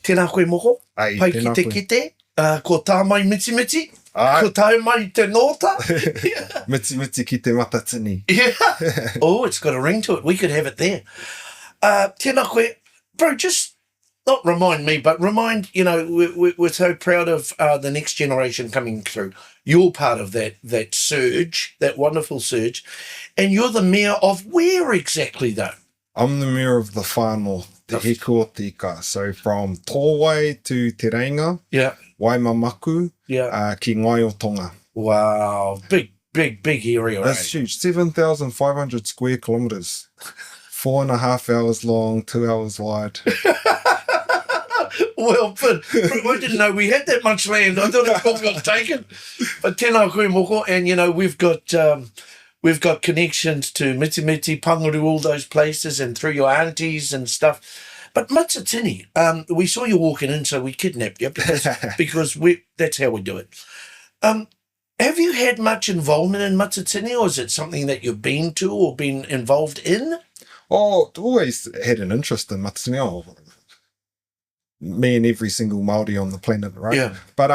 Tēnā koe moko, Ai, pai ki tēnā te koe. kite, ko tā mai miti miti, Ai. ko tā mai te nota. Miti ki Te Matatini. Yeah. Oh, it's got a ring to it. We could have it there. Tēnā koe, bro, just not remind me, but remind, we're so proud of the next generation coming through. You're part of that surge, that wonderful surge. And you're the mayor of where exactly, though? I'm the mayor of the Far North, Te Heko Tika. So from Tōwai to Te Reinga, Yeah. Waimamaku, Yeah. ki Ngai o Tonga. Wow. Big area, That's right? huge. 7,500 square kilometres. 4.5 hours long, 2 hours wide. Well, but I didn't know we had that much land. I thought it all got taken. But tēnā koe moko, and we've got connections to Mitimiti, Pangaru, all those places, and through your aunties and stuff. But Matatini, we saw you walking in, so we kidnapped you because that's how we do it. Have you had much involvement in Matatini, or is it something that you've been to or been involved in? Oh, always had an interest in Matatini. Oh, me and every single Māori on the planet, right? Yeah. But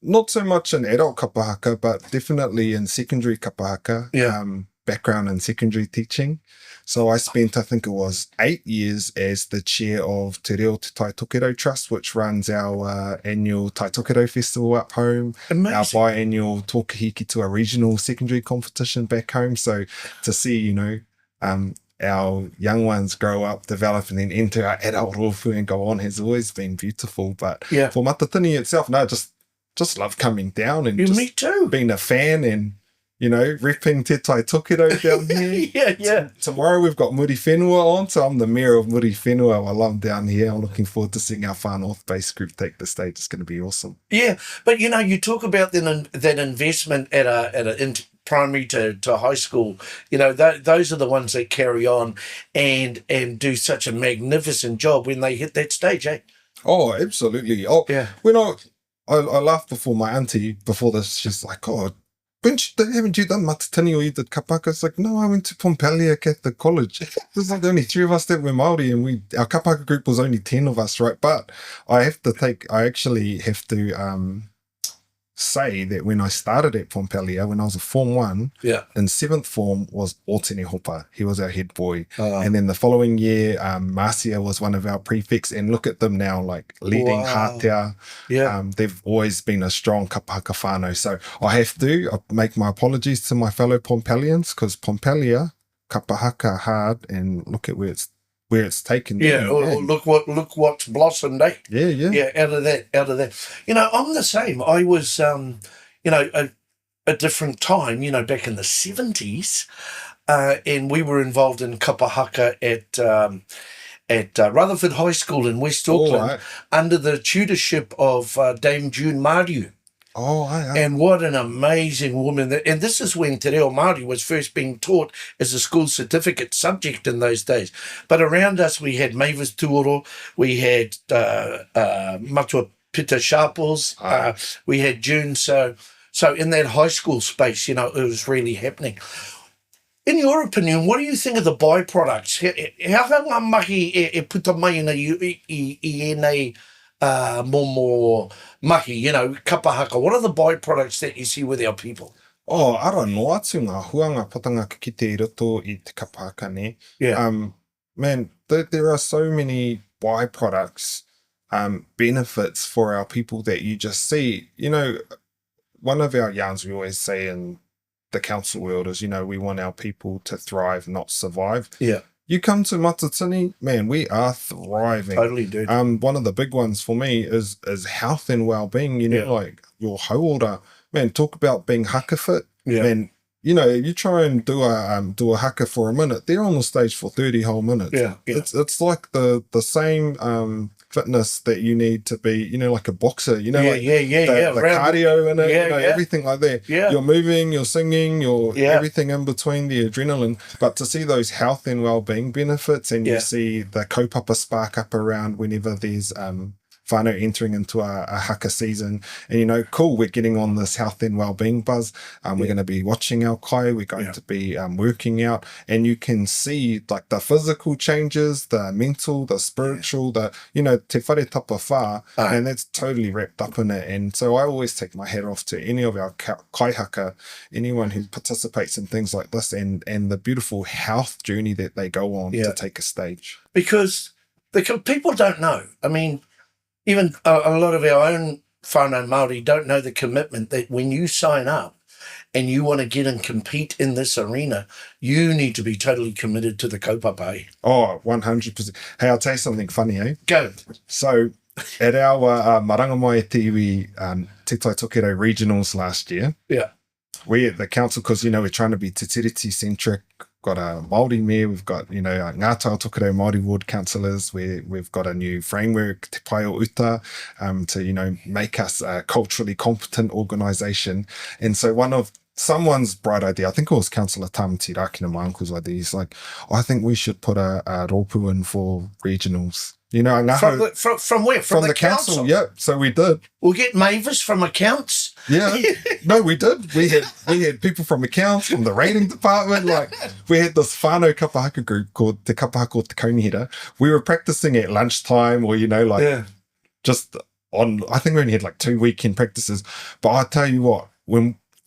not so much in adult Kapa Haka, but definitely in secondary Kapa Haka. Yeah. Background in secondary teaching. So I spent, I think it was 8 years as the chair of Te Reo Te Tai Tokerau Trust, which runs our annual Tai Tokerau Festival up home. Amazing. Our biannual Tōkahiki to a regional secondary competition back home. So to see, our young ones grow up, develop, and then enter our adult rōwhū and go on has always been beautiful. But Yeah. for Matatini itself, no, just love coming down and Me too. being a fan and, repping Te Tai Tokerau down here. Yeah. Tomorrow we've got Muri Whenua on, so I'm the mayor of Muri Whenua. I love down here. I'm looking forward to seeing our Far North-based group take the stage. It's going to be awesome. Yeah, but you talk about that investment at a primary to high school. Those are the ones that carry on and do such a magnificent job when they hit that stage, eh? Oh, absolutely. Oh, yeah. When I laughed before my auntie before this. She's like, "Oh, haven't you done Matatini or you did Kapa Haka?" It's like, no, I went to Pompelia Catholic College. There's like only 3 of us that were Māori, and our Kapa Haka group was only 10 of us, right? But I actually have to say that when I started at Pompelia, when I was a Form 1, in 7th form was Otene Hopa. He was our head boy. And then the following year, Marcia was one of our prefects, and look at them now, like leading Hātea. Yeah. They've always been a strong Kapa Haka whānau. So I make my apologies to my fellow Pompelians, because Pompelia, Kapa Haka hard, and look at where it's taken. Yeah, look what's blossomed, eh? Yeah. Yeah, out of that. I'm the same. I was, a different time, back in the 70s, and we were involved in Kapa Haka at Rutherford High School in West Auckland, under the tutorship of Dame June Mariu. Oh, aye. And what an amazing woman. And this is when Te Reo Māori was first being taught as a school certificate subject in those days. But around us, we had Mavis Tuoro, we had Matua Pita Sharples, we had June. So in that high school space, it was really happening. In your opinion, what do you think of the byproducts? How ngā mahi e puta mai ina i enei more mahi, Kapa Haka? What are the byproducts that you see with our people? Oh, ara no atu ngā huanga patanga ki te I roto I te Kapa Haka ne. Yeah. Man, there are so many byproducts, benefits for our people that you just see. One of our yarns we always say in the council world is, we want our people to thrive, not survive. Yeah. You come to Matatini, man, we are thriving. Totally, dude. One of the big ones for me is health and well-being. Like your hauora, man. Talk about being haka fit. Yeah. Man, you try and do a haka for a minute, they're on the stage for 30 whole minutes. Yeah. It's like the same fitness that you need to be, like a boxer. The cardio in it, everything like that. Yeah. You're moving, you're singing, everything in between, the adrenaline. But to see those health and well-being benefits, and you see the kaupapa spark up around whenever there's whānau entering into a haka season. And, you know, cool, we're getting on this health and well-being buzz. We're going to be watching our kai, we're going to be working out, and you can see like the physical changes, the mental, the spiritual, the, you know, te whare tapa whā, and that's totally wrapped up in it. And so I always take my hat off to any of our kai haka, anyone who participates in things like this, and the beautiful health journey that they go on to take a stage. Because people don't know. I mean, even a lot of our own whānau Māori don't know the commitment that when you sign up and you want to get and compete in this arena, you need to be totally committed to the kaupapa. Oh, 100%. Hey, I'll tell you something funny, eh? Go. So, at our Marangamai Tiwi Te Tai Tokero regionals last year, we at the council, because, you know, we're trying to be te tiriti centric, got a Māori mayor, we've got, you know, Ngā Tau Tokero Māori ward councillors, we've got a new framework, Te Pai o Uta, to, you know, make us a culturally competent organisation. And so someone's bright idea, I think it was Councillor Tamati Rakina, my uncle's idea, he's like, I think we should put a rōpū in for regionals. You know, from where? From the council? Yeah, so we did. We'll get Mavis from accounts. Yeah, no, we did. We had people from accounts, from the rating department. Like, we had this whānau Kapa Haka group called Te Kapa Haka o Te Kaunihira. We were practicing at lunchtime, or, you know, like just on. I think we only had like 2 weekend practices. But I tell you what,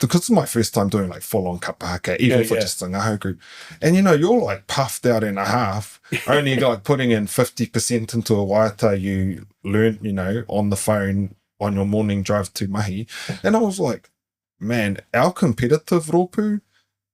because it's my first time doing like full-on Kapa Haka, even for just a ngaho group. And, you know, you're like puffed out in a half, only like putting in 50% into a waiata you learn, you know, on the phone on your morning drive to mahi. And I was like, man, our competitive rōpū,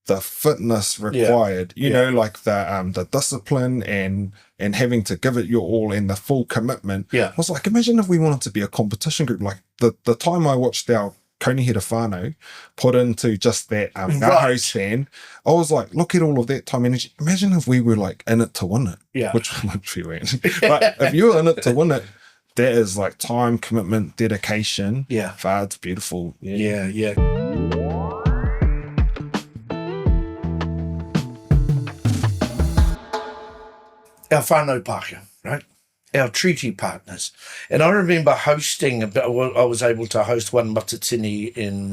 the fitness required, you know, like the discipline and having to give it your all and the full commitment. I was like, imagine if we wanted to be a competition group. Like the time I watched our Kaunihira whānau put into just that ngaho stand, I was like, look at all of that time and energy. Imagine if we were like in it to win it, which we weren't. But if you were in it to win it, that is like time, commitment, dedication. It's beautiful. Yeah. Our whānau Pākehā, right? Our treaty partners. And I remember I was able to host one Matatini in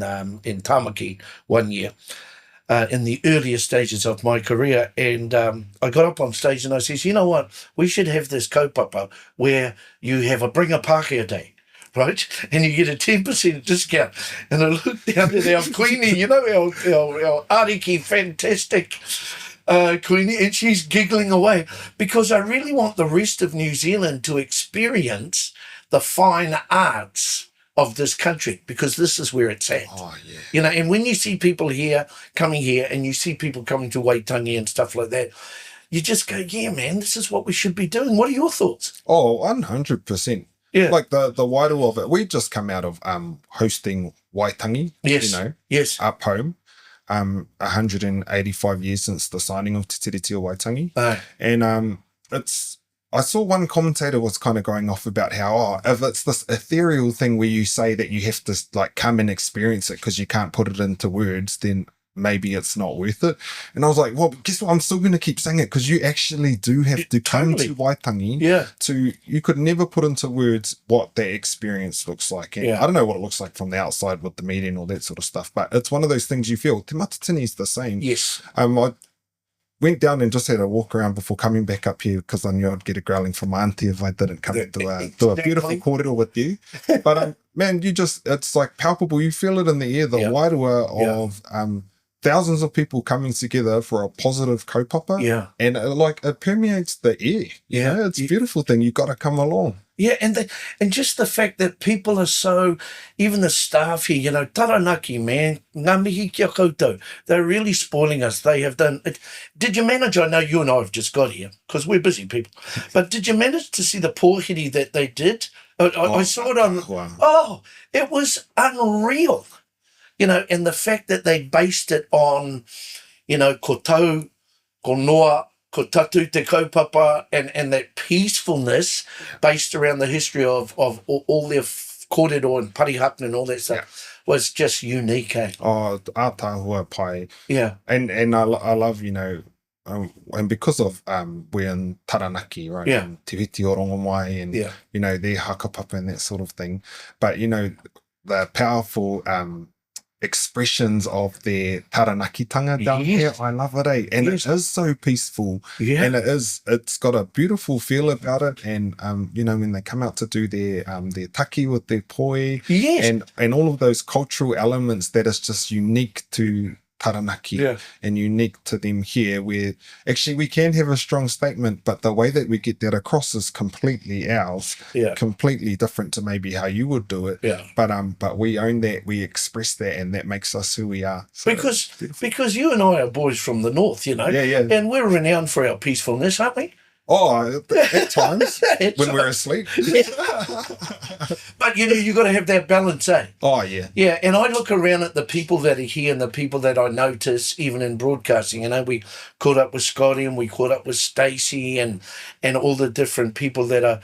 Tamaki one year, in the earlier stages of my career. And I got up on stage and I says, you know what, we should have this kaupapa where you have a Bring a Pākehā Day, right? And you get a 10% discount. And I looked down at our Queenie, you know, our Ariki, fantastic Queenie, and she's giggling away because I really want the rest of New Zealand to experience the fine arts of this country, because this is where it's at. You know, and when you see people coming here and you see people coming to Waitangi and stuff like that, you just go, yeah, man, this is what we should be doing. What are your thoughts? Oh, 100%. Like the wairu of it. We just come out of hosting Waitangi, you know, up home. 185 years since the signing of Te Tiriti o Waitangi. And I saw one commentator was kind of going off about how, if it's this ethereal thing where you say that you have to like come and experience it because you can't put it into words, then maybe it's not worth it. And I was like, well, guess what? I'm still going to keep saying it because you actually do have to come to Waitangi you could never put into words what that experience looks like. And I don't know what it looks like from the outside with the media and all that sort of stuff, but it's one of those things you feel. Te Matatini is the same. I went down and just had a walk around before coming back up here because I knew I'd get a growling from my auntie if I didn't come to do a beautiful kōrero with you. But man, it's like palpable. You feel it in the air, the wairua of thousands of people coming together for a positive kaupapa. And it permeates the air. You know, it's a beautiful thing. You've got to come along. And just the fact that people are so, even the staff here, you know, taranaki, man, ngā mihi kia koutou, they're really spoiling us. They have done it. Did you manage, I know you and I have just got here because we're busy people, but did you manage to see the pōhiri that they did? I saw it on, it was unreal. You know, and the fact that they based it on, you know, ko tau, ko noa, ko tatu te kaupapa, and that peacefulness based around the history of all their kōrero and parihapna and all that stuff was just unique, eh? Oh, ātāhua pai. Yeah. And I love, you know, and because of we're in Taranaki, right? Yeah. And Te Whiti o Rongomai and Yeah. you know their hakapapa and that sort of thing. But you know the powerful expressions of their taranakitanga down here, I love it, eh? And it is so peaceful, and it's got a beautiful feel about it. And you know when they come out to do their taki with their poi, and all of those cultural elements that is just unique to Taranaki and unique to them here, where actually we can have a strong statement, but the way that we get that across is completely ours, completely different to maybe how you would do it. But we own that, we express that, and that makes us who we are. So because you and I are boys from the north, you know, and we're renowned for our peacefulness, aren't we? Oh, at times when we're asleep. But you know, you got to have that balance, eh? Oh yeah. Yeah, and I look around at the people that are here and the people that I notice even in broadcasting. You know, we caught up with Scotty and we caught up with Stacey and all the different people that are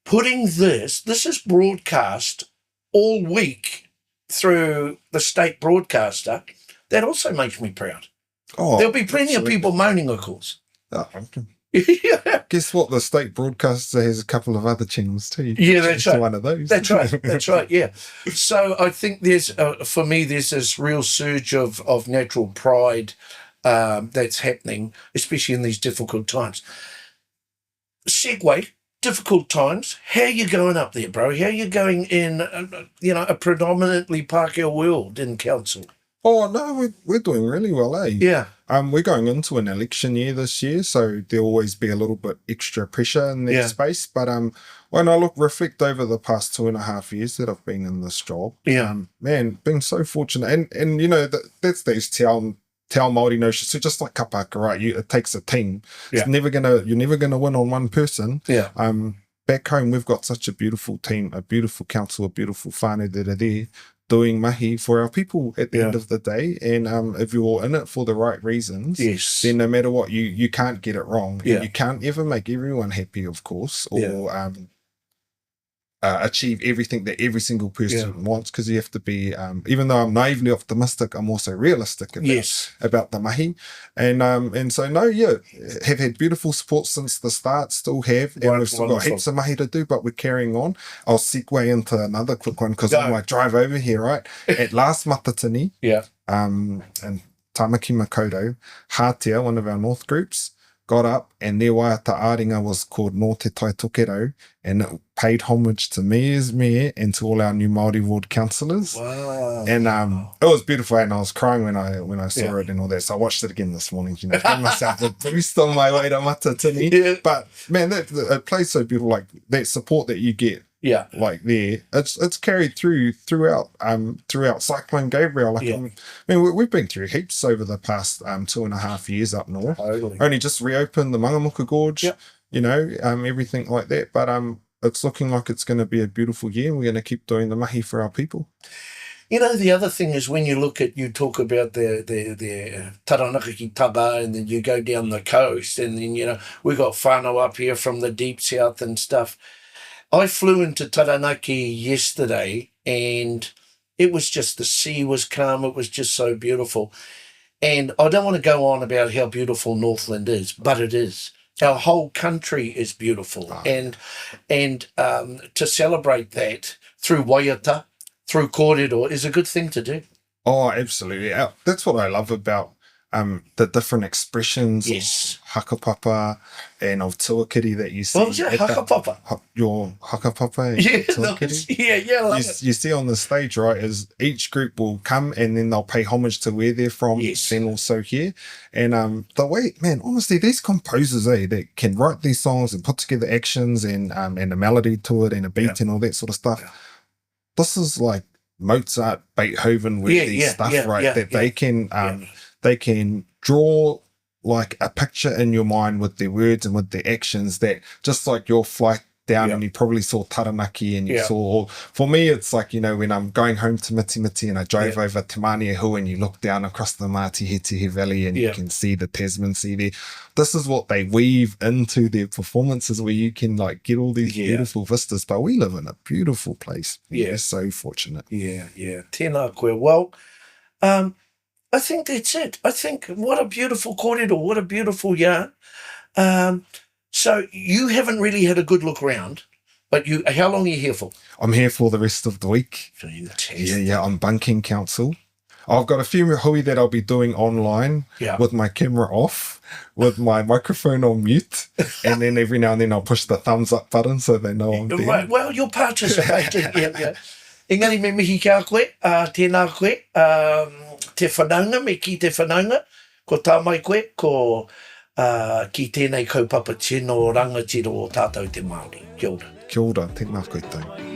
putting this is broadcast all week through the state broadcaster. That also makes me proud. Oh, there'll be plenty of people moaning, of course. Oh, yeah. Guess what? The state broadcaster has a couple of other channels too. Yeah, that's right. One of those. That's right. That's right. Yeah. So I think there's, for me, there's this real surge of natural pride that's happening, especially in these difficult times. Segue. Difficult times. How you going up there, bro? How you going in, a predominantly Pākehā world in council? Oh no, we're doing really well, eh? Yeah. We're going into an election year this year, so there'll always be a little bit extra pressure in that space. But when I reflect over the past 2.5 years that I've been in this job, man, been so fortunate, and you know that's these Te Ao Māori notions. So just like Kapa Haka, right? It takes a team. You're never gonna win on one person. Yeah. Back home, we've got such a beautiful team, a beautiful council, a beautiful whānau that are there doing mahi for our people at the end of the day. And if you're in it for the right reasons, then no matter what, you can't get it wrong. You can't ever make everyone happy, of course, or achieve everything that every single person wants, because you have to be, even though I'm naively optimistic, I'm also realistic about the mahi. And so, have had beautiful support since the start, still have, and we've still got heaps of mahi to do, but we're carrying on. I'll segue into another quick one, because on my drive over here, right, at last Matatini, and Tamaki Makoto, Hātea, one of our North groups, got up, and their waiata āringa was called Nō Te Tai Tokerau, and it paid homage to me as mayor and to all our new Māori ward councillors. Wow. And it was beautiful, and I was crying when I saw it and all that. So I watched it again this morning, give myself a boost on my way to Matatini. But man, it plays so beautiful, like that support that you get. Like there, it's carried throughout Cyclone Gabriel. Like we've been through heaps over the past 2.5 years up north. Only just reopened the Mangamuka Gorge, everything like that. But it's looking like it's going to be a beautiful year. We're going to keep doing the mahi for our people. You know, the other thing is when you talk about the Taranaki taba, and then you go down the coast, and then, we got whānau up here from the deep south and stuff. I flew into Taranaki yesterday, and it was just, the sea was calm. It was just so beautiful. And I don't want to go on about how beautiful Northland is, but it is. Our whole country is beautiful. And to celebrate that through waiata, through kōrero, is a good thing to do. Oh, absolutely. That's what I love about the different expressions of hakapapa and of tuakiri that you see. What was that? Hakapapa? Your hakapapa and tuakiri. You see on the stage, right, is each group will come and then they'll pay homage to where they're from, then also here. And the way, man, honestly, these composers, that can write these songs and put together actions and a melody to it and a beat and all that sort of stuff. This is like Mozart, Beethoven with these stuff, right? That they can draw like a picture in your mind with their words and with their actions, that just like your flight down and you probably saw Taranaki and you saw, for me, it's like, when I'm going home to Mitimiti and I drove over Te Maniahu and you look down across the Mātihitihi Valley and you can see the Tasman Sea there. This is what they weave into their performances, where you can like get all these beautiful vistas. But we live in a beautiful place. We're so fortunate. Tēnā koe. Well, I think that's it. I think what a beautiful kōrero, what a beautiful yarn. So you haven't really had a good look round, but how long are you here for? I'm here for the rest of the week. Fantastic. Yeah, I'm bunking council. I've got a few hui that I'll be doing online with my camera off, with my microphone on mute, and then every now and then I'll push the thumbs up button so they know I'm there. Right, well, you're participating. yeah. Engari me mihi kia koe, tēnā koe, te whanaunga, me ki te whanaunga, ko tā mai koe, ko ki tēnei kaupapa tino rangatiro o tātou te Māori. Kia ora. Kia ora, tēnā koutou.